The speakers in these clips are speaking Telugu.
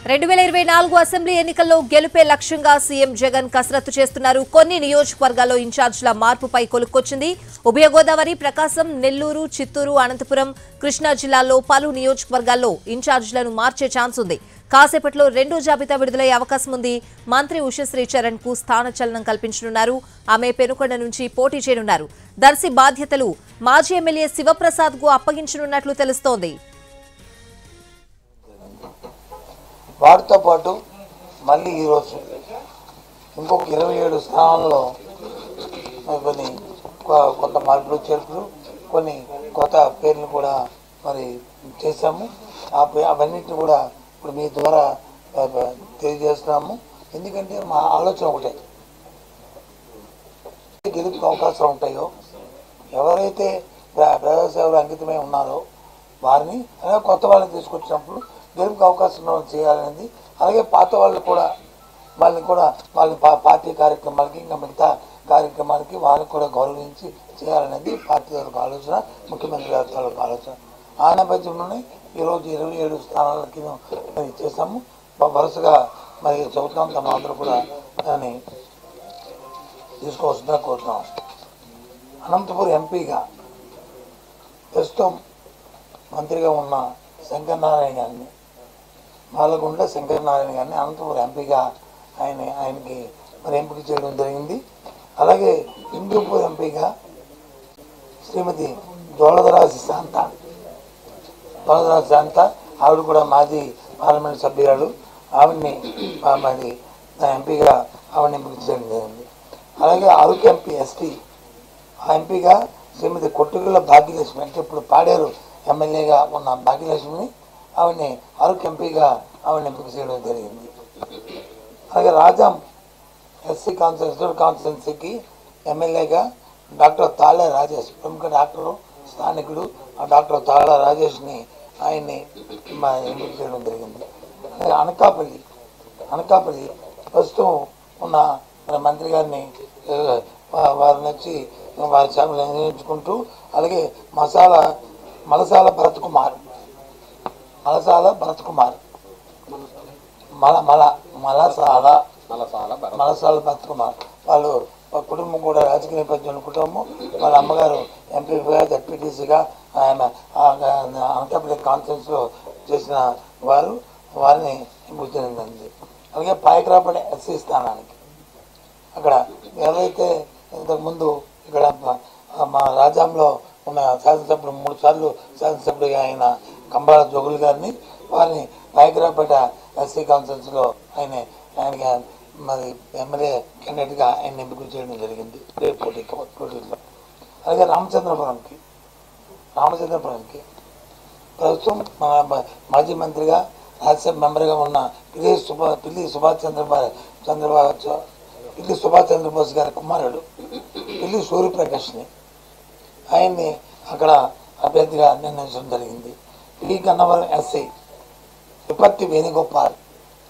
2024 అసెంబ్లీ ఎన్నికల్లో గెలుపే లక్ష్యంగా సీఎం జగన్ కసరత్తు చేస్తున్నారు. కొన్ని నియోజకవర్గాల్లో ఇన్ఛార్జీల మార్పుపై కొలుక్కొచ్చింది. ఉభయ గోదావరి, ప్రకాశం, నెల్లూరు, చిత్తూరు, అనంతపురం, కృష్ణా జిల్లాల్లో పలు నియోజకవర్గాల్లో ఇన్ఛార్జీలను మార్చే ఛాన్స్ ఉంది. కాసేపట్లో రెండో జాబితా విడుదలయ్యే అవకాశం ఉంది. మంత్రి ఉషశ్రీ చరణ్ కు స్థానచలనం కల్పించనున్నారు. ఆమె పెనుకొండ నుంచి పోటీ చేయనున్నారు. దర్శి బాధ్యతలు మాజీ ఎమ్మెల్యే శివప్రసాద్ కు అప్పగించనున్నట్లు తెలుస్తోంది. వాటితో పాటు మళ్ళీ ఈరోజు ఇంకొక 27 స్థానాల్లో కొంత మార్పులు చేర్పులు, కొన్ని కొత్త పేర్లు కూడా మరి చేశాము. అవన్నిటిని కూడా ఇప్పుడు మీ ద్వారా తెలియజేస్తున్నాము. ఎందుకంటే మా ఆలోచన ఒకటే, గెలుపుకి అవకాశాలు ఉంటాయో, ఎవరైతే ప్రజాసేవలో అంకితమై ఉన్నారో వారిని అలాగే కొత్త వాళ్ళని తీసుకొచ్చినప్పుడు గెలుపుకి అవకాశం చేయాలనేది, అలాగే పాత వాళ్ళు కూడా వాళ్ళ పార్టీ కార్యక్రమాలకి ఇంకా మిగతా కార్యక్రమాలకి వాళ్ళకి కూడా గౌరవించి చేయాలనేది పార్టీ తాలూకు ఆలోచన, ముఖ్యమంత్రి గారి తాలూకు ఆలోచన. ఆ నేపథ్యంలోనే ఈరోజు 27 స్థానాలకి మరి చేశాము. వరుసగా మరి చెబుతున్నాం, తమ అందరూ కూడా దాన్ని తీసుకోవాల్సిందిగా కోరుతున్నాం. అనంతపురం ఎంపీగా ప్రస్తుతం మంత్రిగా ఉన్న శంకరనారాయణ గారిని, మాలగుండ్ల శంకరనారాయణ గారిని అనంతపురం ఎంపీగా ఆయనకి మరి ఎంపిక చేయడం జరిగింది. అలాగే హిందూపూర్ ఎంపీగా శ్రీమతి దోళదరాజు శాంత, ఆవిడ కూడా మాజీ పార్లమెంట్ సభ్యురాలు. ఆవిడ్ని మరి ఎంపీగా ఆవిడని ఎంపిక చేయడం జరిగింది. అలాగే అరకు ఎంపీ ఎస్టీ, ఆ ఎంపీగా శ్రీమతి కొట్టుగుళ్ళ భాగ్యలక్ష్మి, అంటే ఇప్పుడు పాడేరు ఎమ్మెల్యేగా ఉన్న భాగ్యలక్ష్మిని ఆవిడని అరకు ఎంపీగా ఆవిడని ఎంపిక చేయడం జరిగింది. అలాగే రాజాం ఎస్సీ కాన్స్టిట్యున్సీకి ఎమ్మెల్యేగా డాక్టర్ తాళ్ళ రాజేష్, ప్రముఖ డాక్టరు, స్థానికుడు, ఆ డాక్టర్ తాళ్ళ రాజేష్ని ఆయన్ని ఎంపిక చేయడం జరిగింది. అలాగే అనకాపల్లి ప్రస్తుతం ఉన్న మంత్రి గారిని వారిని వచ్చి వారి సేవలు నిర్వహించుకుంటూ, అలాగే మలసాల భరత్ కుమార్ వాళ్ళు కుటుంబం కూడా రాజకీయ నేపథ్యం కుటుంబం. వాళ్ళ అమ్మగారు ఎంపీగా, జడ్పీటీసీగా ఆయన అనకాపల్లి కాన్ఫరెన్స్లో చేసిన వారిని ఎంపిక జరిగింది. అలాగే పాయకరాపల్లి ఎస్సీ స్థానానికి అక్కడ ఎవరైతే ఇంతకుముందు ఇక్కడ మా రాజ్యాంగంలో ఉన్న శాసనసభ్యుడు 3 సార్లు శాసనసభ్యుడిగా ఆయన కంబాల జోగులు గారిని, వారిని పాయకరాపేట ఎస్సీ కాన్ఫరెన్స్లో ఆయనకి మరి ఎమ్మెల్యే క్యాండిడేట్గా ఆయన ఎంపిక చేయడం జరిగింది పోటీలో. అలాగే రామచంద్రపురంకి ప్రస్తుతం మాజీ మంత్రిగా, రాజ్యసభ మెంబర్గా ఉన్న పిల్లి సుభాష్ చంద్రబోస్ గారి కుమారుడు పిల్లి సూర్యప్రకాష్ని ఆయన్ని అక్కడ అభ్యర్థిగా నిర్ణయించడం జరిగింది. పి గన్నవరం ఎస్సీ విపత్తి వేణుగోపాల్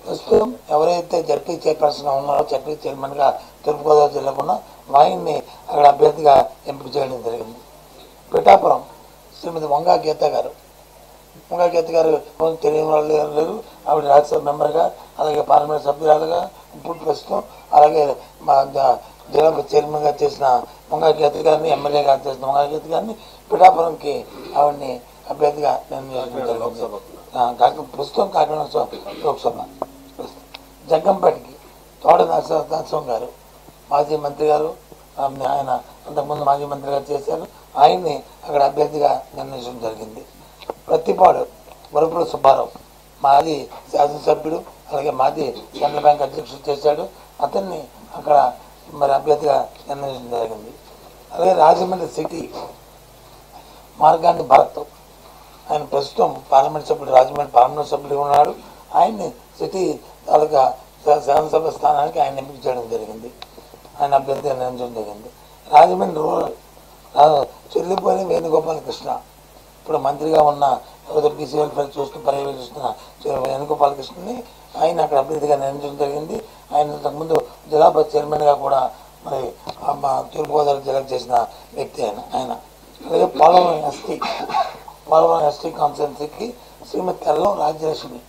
ప్రస్తుతం ఎవరైతే జడ్పీ చైర్పర్సన్ ఉన్నారో, జడ్పీ చైర్మన్గా తూర్పుగోదావరి జిల్లాకు ఉన్న ఆయన్ని అక్కడ అభ్యర్థిగా ఎంపిక చేయడం జరిగింది. పిఠాపురం శ్రీమతి వంగా గీత గారు తెలియని వాళ్ళు లేరు. ఆవిడ రాజ్యసభ మెంబర్గా, అలాగే పార్లమెంట్ సభ్యురాలుగా ఇప్పుడు ప్రస్తుతం, అలాగే మా జిల్లా చైర్మన్గా చేసిన వంగా గీత గారిని, ఎమ్మెల్యేగా చేసిన వంగా గీత గారిని పిఠాపురంకి ఆవిడని అభ్యర్థిగా నిర్ణయించడం జరిగింది. ప్రస్తుతం కాకినాడ లోక్సభ. జగ్గంపేటకి తోట నరసింహం గారు, మాజీ మంత్రి గారు, ఆయన అంతకుముందు మాజీ మంత్రి గారు చేశారు. ఆయన్ని అక్కడ అభ్యర్థిగా నిర్ణయించడం జరిగింది. ప్రతిపాడు వరపుల సుబ్బారావు, మాజీ శాసనసభ్యుడు, అలాగే మాజీ సెంట్రల్ బ్యాంక్ అధ్యక్షుడు చేశాడు. అతన్ని అక్కడ మరి అభ్యర్థిగా నిర్ణయించడం జరిగింది. అలాగే రాజమండ్రి సిటీ మార్గాన్ని భరత్, ఆయన ప్రస్తుతం రాజమండ్రి పార్లమెంట్ సభ్యుడు ఉన్నాడు. ఆయన్ని సిటీ తాలూకా శాసనసభ స్థానానికి ఆయన ఎంపిక చేయడం జరిగింది. ఆయన అభ్యర్థిగా నిర్ణయించడం జరిగింది. రాజమండ్రి రూరల్ చెల్లిపోయిన వేణుగోపాలకృష్ణ, ఇప్పుడు మంత్రిగా ఉన్న బీసీ వెల్ఫేర్ పర్యవేక్షిస్తున్న వేణుగోపాలకృష్ణని ఆయన అక్కడ అభ్యర్థిగా నిర్ణయించడం జరిగింది. ఆయన ఇంతకుముందు జిల్లా చైర్మన్గా కూడా మరి తూర్పుగోదావరి జిల్లాకు చేసిన వ్యక్తి ఆయన. అలాగే పోలవరం ఎస్టీ కాన్స్టిట్యున్సీకి శ్రీమతి ఎల్లం రాజ్యలక్ష్మి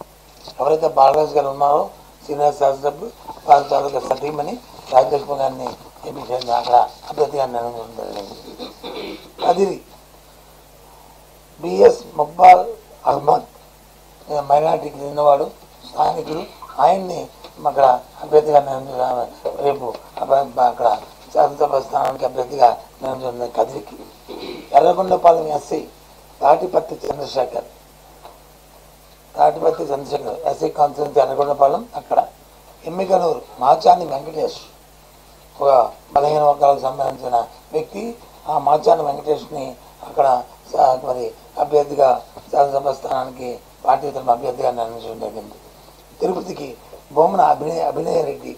ఎవరైతే బాలరాజు గారు ఉన్నారో సీనియర్ శాసనసభ్యులు వారి తాలూకా సతీమణి రాజలక్ష్మి గారిని ఎంపీ చేయండి అక్కడ అభ్యర్థిగా నిర్ణయించడం జరిగింది. అది బిఎస్ ముబ్బాల్ అహ్మద్ మైనార్టీకి చెందినవాడు, స్థానికుడు. ఆయన్ని అక్కడ అభ్యర్థిగా రేపు అక్కడ శాసనసభ స్థానానికి అభ్యర్థిగా నిర్ణయించడం. కదిరికి Yerragondapalem SC Tatiparthi Chandrasekhar SC constituency Yerragondapalem. అక్కడ ఎమ్మికనూరు మాచాని వెంకటేష్ ఒక బలహీన వర్గాలకు సంబంధించిన వ్యక్తి. ఆ మాచాని వెంకటేష్ని అక్కడ మరి అభ్యర్థిగా శాసనసభ స్థానానికి పార్టీ తరఫున అభ్యర్థిగా నిర్ణయించడం జరిగింది. తిరుపతికి బొమ్మన అభినయ్ రెడ్డి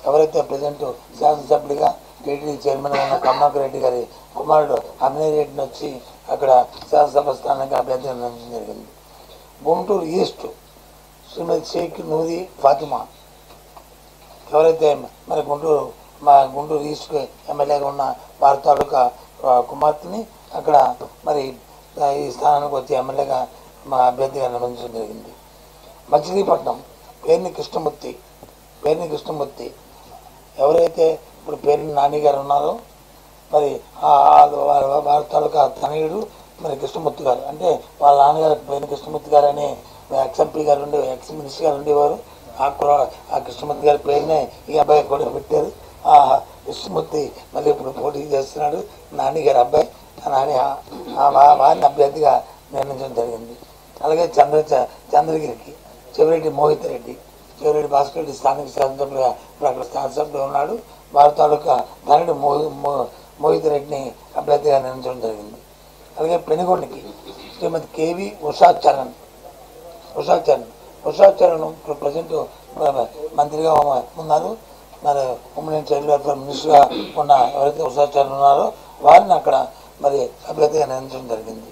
ఎవరైతే ప్రజెంట్ శాసనసభ్యుడిగా టీటీడీ చైర్మన్ ఉన్న కమలాకర్ రెడ్డి గారి కుమారుడు అభినయ్ రెడ్డిని వచ్చి అక్కడ శాసనసభ స్థానానికి అభ్యర్థిగా నిర్ణయించడం జరిగింది. గుంటూరు ఈస్ట్ శ్రీమతి షేక్ నూరి ఫాతిమా ఎవరైతే మరి గుంటూరు ఈస్ట్ ఎమ్మెల్యేగా ఉన్న వారి తాలూకా కుమార్తెని అక్కడ మరి ఈ స్థానానికి వచ్చి ఎమ్మెల్యేగా మా అభ్యర్థిగా నిర్వహించడం జరిగింది. మచిలీపట్నం పేర్ని కృష్ణమూర్తి ఎవరైతే ఇప్పుడు పేర్ని నాని గారు ఉన్నారో మరి వారి తాలూకా తనయుడు మరి కృష్ణమూర్తి గారు, అంటే వాళ్ళ నాన్నగారు పేర్ని కృష్ణమూర్తి గారు అని ఎక్స్ఎంపీ గారు ఎక్స్ మినిస్టర్ గారు ఉండేవారు. ఆ కృష్ణమూర్తి గారి పేరునే ఈ అబ్బాయి కూడా పెట్టారు. ఆ కృష్ణమూర్తి మళ్ళీ ఇప్పుడు పోటీ చేస్తున్నాడు, నాని గారి అబ్బాయి. వారిని అభ్యర్థిగా నిర్ణయించడం జరిగింది. అలాగే చంద్రగిరికి చెవిరెడ్డి మోహిత్ రెడ్డి, చెవిరెడ్డి భాస్కర్ రెడ్డి స్థానిక శాసనసభ్యులుగా ఇప్పుడు అక్కడ శాసనసభ్యులు ఉన్నాడు. వారి తాలూకా ధనుడు మోహిత్ రెడ్డిని అభ్యర్థిగా నిర్ణయించడం జరిగింది. అలాగే పెనుగొండకి శ్రీమతి కేవి ఉషా చరణ్ ఇప్పుడు ప్రజెంట్ మంత్రిగా ఉన్నారు. మరి ఉమ్మడి చైల్డ్ వెల్ఫేర్ మినిస్టర్గా ఉన్న ఎవరైతే ఉషా చరణ్ ఉన్నారో వారిని అక్కడ మరి అభ్యర్థిగా నిర్ణయించడం జరిగింది.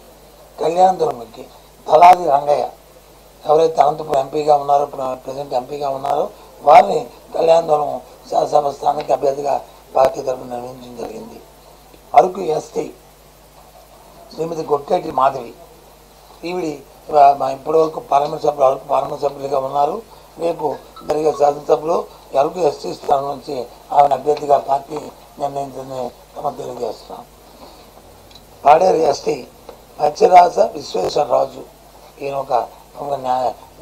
కళ్యాణదుర్గంకి తలాది రంగయ్య ఎవరైతే అనంతపురం ఎంపీగా ఉన్నారో ప్రజెంట్ ఎంపీగా ఉన్నారో వారిని కళ్యాణదుర్గం శాసనసభ స్థానానికి అభ్యర్థిగా పార్టీ తరఫున నిర్ణయించడం జరిగింది. అరకు ఎస్టీ శ్రీమతి గొట్టేటి మాధవి ఈవిడి ఇప్పటి వరకు పార్లమెంట్ సభ్యులుగా ఉన్నారు. రేపు జరిగే శాసనసభలో అరకు ఎస్టీ స్థానం నుంచి ఆమెను అభ్యర్థిగా పార్టీ నిర్ణయించిందని తెలియజేస్తున్నాం. పాడేరు ఎస్టీ మత్స్యరాజ విశ్వేశ్వరరాజు ఈయన ఒక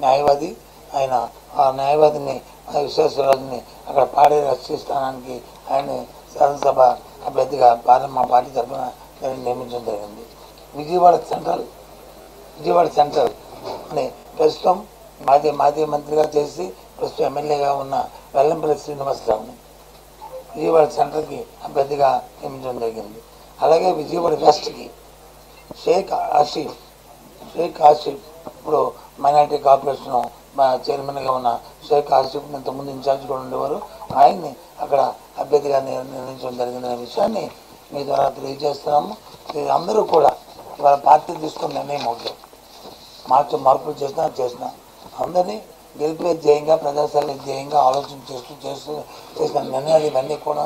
న్యాయవాది. ఆయన ఆ న్యాయవాదిని విశ్వేశ్వరరాజుని అక్కడ పాడేరు ఎస్టీ స్థానానికి ఆయన శాసనసభ అభ్యర్థిగా మా పార్టీ తరఫున నియమించడం జరిగింది. విజయవాడ సెంట్రల్ అని ప్రస్తుతం మాజీ మంత్రిగా చేసి ప్రస్తుతం ఎమ్మెల్యేగా ఉన్న వెల్లంపల్లి శ్రీనివాసరావుని విజయవాడ సెంట్రల్కి అభ్యర్థిగా నియమించడం జరిగింది. అలాగే విజయవాడ వెస్ట్కి షేక్ ఆసిఫ్ ఇప్పుడు మైనార్టీ కార్పొరేషన్ చైర్మన్గా ఉన్న షేక్ ఆసిఫ్ ఇంతకుముందు ఇన్ఛార్జ్ కూడా ఉండేవారు. ఆయన్ని అక్కడ అభ్యర్థిగా నిర్ణయించడం జరిగిందనే విషయాన్ని మీ ద్వారా తెలియజేస్తున్నాము. అందరూ కూడా వాళ్ళ పార్టీ తీసుకున్న నిర్ణయం అవుతారు. మార్పులు చేసిన అందరినీ గెలిపే ధ్యేయంగా ప్రజాస్వామ్య ధ్యేయంగా ఆలోచన చేసిన నిర్ణయాలు ఇవన్నీ కూడా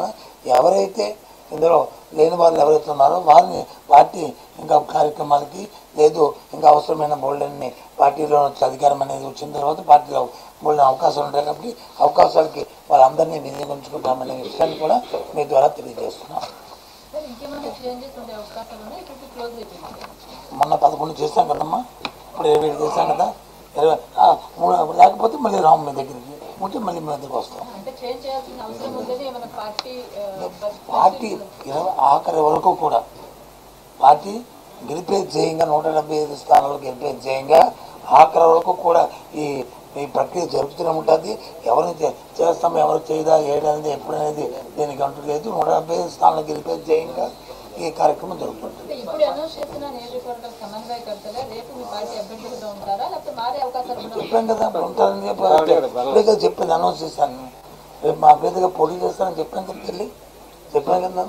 ఎవరైతే ఇందులో లేని వాళ్ళు ఎవరైతే ఉన్నారో వారిని పార్టీ ఇంకా కార్యక్రమాలకి లేదు ఇంకా అవసరమైన బోల్డన్ని పార్టీలో అధికారం అనేది వచ్చిన తర్వాత పార్టీలో బోల్డెన్ అవకాశాలు ఉంటాయి కాబట్టి అవకాశాలకి వాళ్ళందరినీ వినియోగించుకుంటామనే విషయాన్ని కూడా మీ ద్వారా తెలియజేస్తున్నాం. మొన్న 11 చేస్తాం కదమ్మా, ఇప్పుడు 27 చేస్తాం కదా. 23 లేకపోతే మళ్ళీ రాము మీ దగ్గరికి ఉంటే మళ్ళీ మీ దగ్గరికి వస్తాం. పార్టీ ఆఖరి వరకు కూడా పార్టీ గెలిపే ధ్యేయంగా 175 స్థానాలు గెలిపే ధ్యేయంగా ఆఖరి వరకు కూడా ఈ ప్రక్రియ జరుగుతూనే ఉంటుంది. ఎవరిని చేస్తామో ఎవరు చేయదా ఏడనేది ఎప్పుడనేది దీనికి అంటూ లేదు. 175 స్థానాలు గెలిపే ధ్యేయంగా ఈ కార్యక్రమం జరుగుతుంది. చెప్పాను కదా ఉంటారని ఇప్పుడే చెప్పింది, అనౌన్స్ చేశాను. రేపు మా అభ్యర్థిగా పోటీ చేస్తానని చెప్పాను కదా తల్లి, చెప్పాను కదా.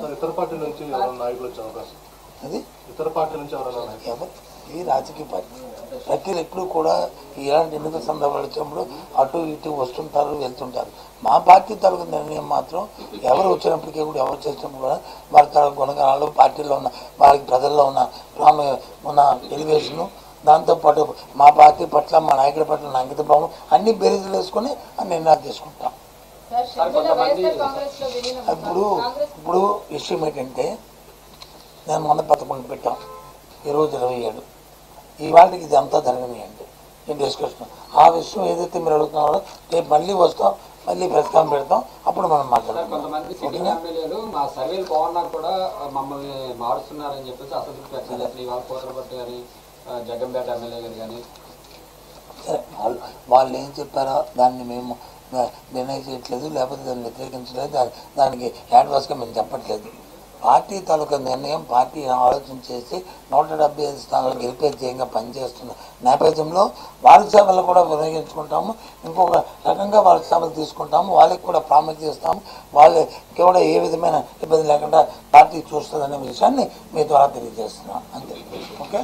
ఈ రాజకీయ పార్టీ ప్రక్రియ ఎప్పుడు కూడా ఇలాంటి ఎన్నికల సందర్భాలు వచ్చినప్పుడు అటు ఇటు వస్తుంటారు వెళ్తుంటారు. మా పార్టీ తరగతి నిర్ణయం మాత్రం ఎవరు వచ్చినప్పటికీ కూడా ఎవరు చేసినప్పుడు కూడా వారి తరగతి గుణగణాలు పార్టీలో ఉన్న వారికి ప్రజల్లో ఉన్న ఎలివేషను దాంతోపాటు మా పార్టీ పట్ల మా నాయకుడి పట్ల నా అంకిత భావం అన్ని బేరీజులు వేసుకొని నిర్ణయాలు తీసుకుంటాం. ఇప్పుడు విషయం ఏంటంటే నేను మొన్న 11 పెట్టాం, ఈరోజు 27, ఇవాళకి ఇది అంతా జరగనియండి ఈ డిస్కషన్. ఆ విషయం ఏదైతే మీరు అడుగుతున్నారో రేపు మళ్ళీ వస్తాం, మళ్ళీ ప్రస్తావన పెడతాం, అప్పుడు మనం మాట్లాడతాం. కొంతమంది సిట్టింగ్ ఎమ్మెల్యేలు మా సర్వేలు బాగున్నా కూడా మమ్మల్ని మారుస్తున్నారని చెప్పేసి అసంతృప్తి వ్యక్తం చేస్తారు. ఇవాళ కోటరపట్టు కానీ జగంపేట ఎమ్మెల్యే గారు కానీ సరే, వాళ్ళు ఏం చెప్పారో దాన్ని మేము నిర్ణయం చేయట్లేదు, లేకపోతే దాన్ని వ్యతిరేకించలేదు, దానికి యాడ్వాన్స్గా మేము చెప్పట్లేదు. పార్టీ తాలూకా నిర్ణయం పార్టీ ఆలోచన చేసి 175 స్థానాలు గెలిపే ధ్యేయంగా పనిచేస్తున్న నేపథ్యంలో వాళ్ళ సేవలు కూడా వినియోగించుకుంటాము. ఇంకొక రకంగా వాళ్ళ సేవలు తీసుకుంటాము, వాళ్ళకి కూడా ప్రాముఖ్యత ఇస్తాము. వాళ్ళకి కూడా ఏ విధమైన ఇబ్బంది లేకుండా పార్టీ చూస్తుందనే విషయాన్ని మీ ద్వారా తెలియజేస్తున్నాం. అంతే. ఓకే.